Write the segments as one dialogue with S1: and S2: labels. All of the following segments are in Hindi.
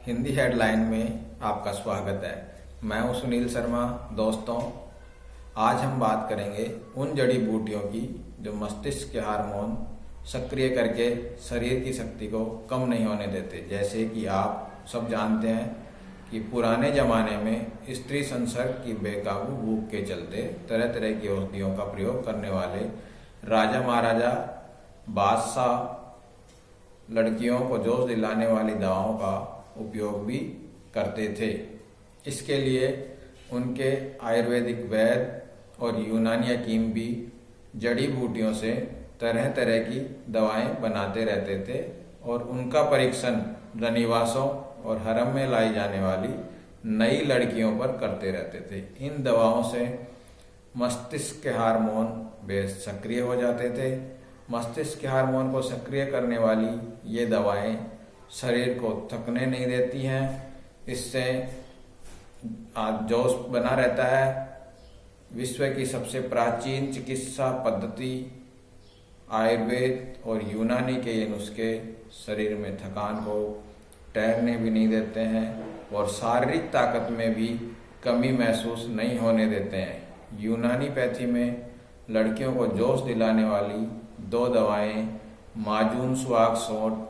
S1: हिंदी हेडलाइन में आपका स्वागत है। मैं हूं सुनील शर्मा। दोस्तों, आज हम बात करेंगे उन जड़ी बूटियों की जो मस्तिष्क के हार्मोन सक्रिय करके शरीर की शक्ति को कम नहीं होने देते। जैसे कि आप सब जानते हैं कि पुराने जमाने में स्त्री संसर्ग की बेकाबू भूख के चलते तरह तरह की औषधियों का प्रयोग करने वाले राजा महाराजा बादशाह लड़कियों को जोश दिलाने वाली दवाओं का उपयोग भी करते थे। इसके लिए उनके आयुर्वेदिक वैद्य और यूनानी हकीम भी जड़ी बूटियों से तरह तरह की दवाएं बनाते रहते थे और उनका परीक्षण रनिवासों और हरम में लाई जाने वाली नई लड़कियों पर करते रहते थे। इन दवाओं से मस्तिष्क के हार्मोन बेहद सक्रिय हो जाते थे। मस्तिष्क के हार्मोन को सक्रिय करने वाली ये दवाएं शरीर को थकने नहीं देती हैं। इससे जोश बना रहता है। विश्व की सबसे प्राचीन चिकित्सा पद्धति आयुर्वेद और यूनानी के ये नुस्खे शरीर में थकान को ठहरने भी नहीं देते हैं और शारीरिक ताकत में भी कमी महसूस नहीं होने देते हैं। यूनानी पैथी में लड़कियों को जोश दिलाने वाली दो दवाएं माजून सुहाग सोंठ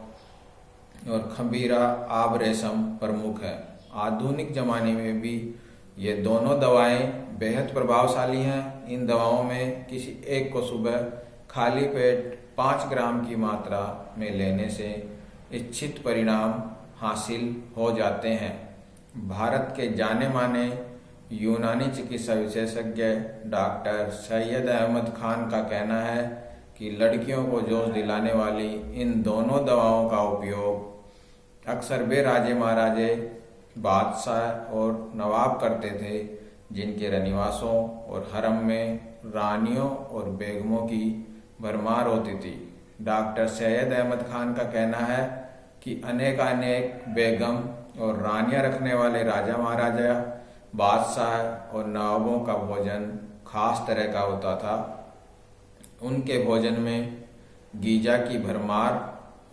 S1: और खमीरा आब रेशम प्रमुख है। आधुनिक जमाने में भी ये दोनों दवाएं बेहद प्रभावशाली हैं। इन दवाओं में किसी एक को सुबह खाली पेट 5 ग्राम की मात्रा में लेने से इच्छित परिणाम हासिल हो जाते हैं। भारत के जाने माने यूनानी चिकित्सा विशेषज्ञ डॉक्टर सैयद अहमद खान का कहना है कि लड़कियों को जोश दिलाने वाली इन दोनों दवाओं का उपयोग अक्सर वे राजे महाराजे बादशाह और नवाब करते थे जिनके रनिवासों और हरम में रानियों और बेगमों की भरमार होती थी। डॉक्टर सैयद अहमद खान का कहना है कि अनेक बेगम और रानियां रखने वाले राजा महाराजा बादशाह और नवाबों का भोजन खास तरह का होता था। उनके भोजन में गीजा की भरमार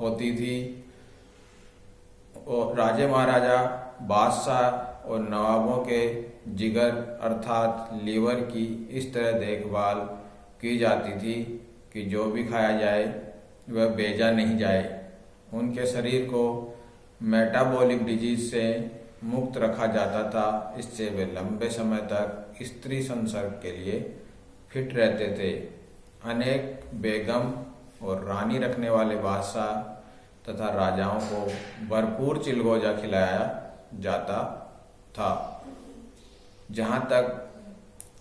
S1: होती थी और राजे महाराजा बादशाह और नवाबों के जिगर अर्थात लीवर की इस तरह देखभाल की जाती थी कि जो भी खाया जाए वह बेजा नहीं जाए। उनके शरीर को मेटाबॉलिक डिजीज से मुक्त रखा जाता था। इससे वे लंबे समय तक स्त्री संसर्ग के लिए फिट रहते थे। अनेक बेगम और रानी रखने वाले बादशाह तथा राजाओं को भरपूर चिलगोजा खिलाया जाता था। जहां तक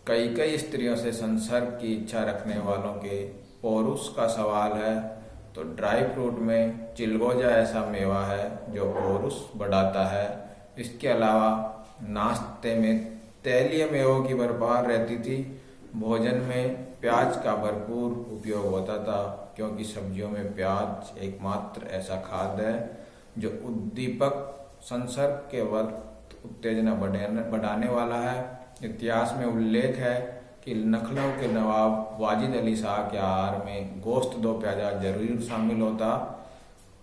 S1: कई स्त्रियों से संसर्ग की इच्छा रखने वालों के पौरुष का सवाल है तो ड्राई फ्रूट में चिलगोजा ऐसा मेवा है जो पौरुष बढ़ाता है। इसके अलावा नाश्ते में तैलीय मेवों की भरमार रहती थी। भोजन में प्याज का भरपूर उपयोग होता था क्योंकि सब्जियों में प्याज एकमात्र ऐसा खाद्य है जो उद्दीपक संसर्ग के वक्त उत्तेजना बढ़ाने वाला है। इतिहास में उल्लेख है कि लखनऊ के नवाब वाजिद अली शाह के आहार में गोश्त दो प्याजा जरूर शामिल होता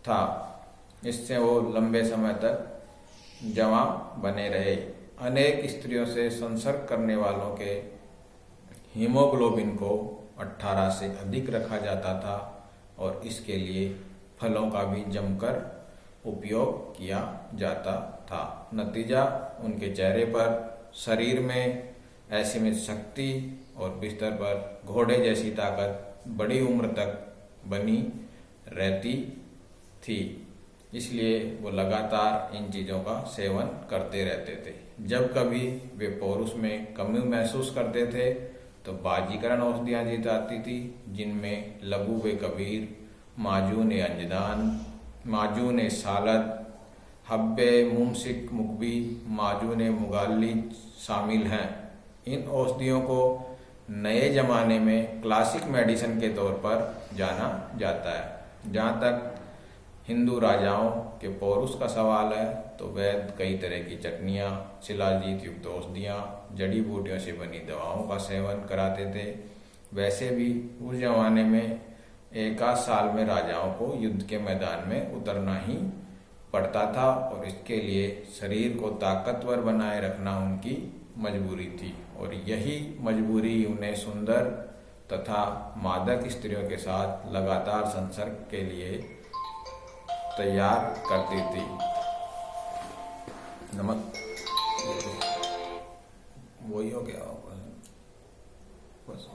S1: था। इससे वो लंबे समय तक जवां बने रहे। अनेक स्त्रियों से संसर्ग करने वालों के हीमोग्लोबिन को 18 से अधिक रखा जाता था और इसके लिए फलों का भी जमकर उपयोग किया जाता था। नतीजा उनके चेहरे पर शरीर में असीमित शक्ति और बिस्तर पर घोड़े जैसी ताकत बड़ी उम्र तक बनी रहती थी। इसलिए वो लगातार इन चीजों का सेवन करते रहते थे। जब कभी वे पौरुष में कमी महसूस करते थे तो बाजीकरण औषधियां दी जाती थी जिनमें लबू व कबीर, माजून अंजदान, माजून सालद, हब्बे मुमसिक मुकबी, माजून मुगाली शामिल हैं। इन औषधियों को नए जमाने में क्लासिक मेडिसिन के तौर पर जाना जाता है। जहाँ तक हिंदू राजाओं के पौरुष का सवाल है तो वैद्य कई तरह की चटनियाँ, शिलाजीत युक्त औषधियाँ, जड़ी बूटियों से बनी दवाओं का सेवन कराते थे। वैसे भी उस जमाने में एक आध साल में राजाओं को युद्ध के मैदान में उतरना ही पड़ता था और इसके लिए शरीर को ताकतवर बनाए रखना उनकी मजबूरी थी और यही मजबूरी उन्हें सुंदर तथा मादक स्त्रियों के साथ लगातार संसर्ग के लिए तैयार करती थी। नमक वही हो गया बस।